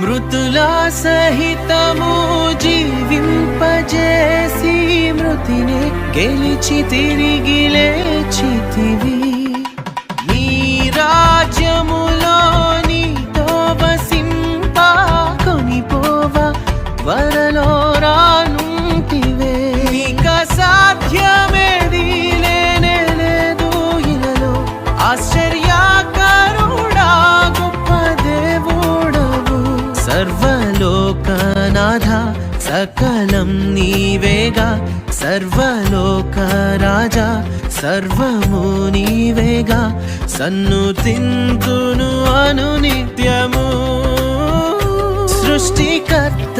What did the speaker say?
మృతుల సహితము జీవింపజేసి మృతిని గెలిచి తిరిగి లేచితివి. నీ రాజ్యములో నీతో వసింప కొనిపోవ వరలో రానుంటివే. నీక సాధ్యమేది లేనే లేదు ఇలలో, ఆశ్చర్యకరుడా గొప్ప దేవుడవు. సర్వలోకనాథ సకలం నీవేగా, సర్వలోక రాజా సర్వము నీవేగా. సన్నుతింతును అనునిత్యము సృష్టికర్త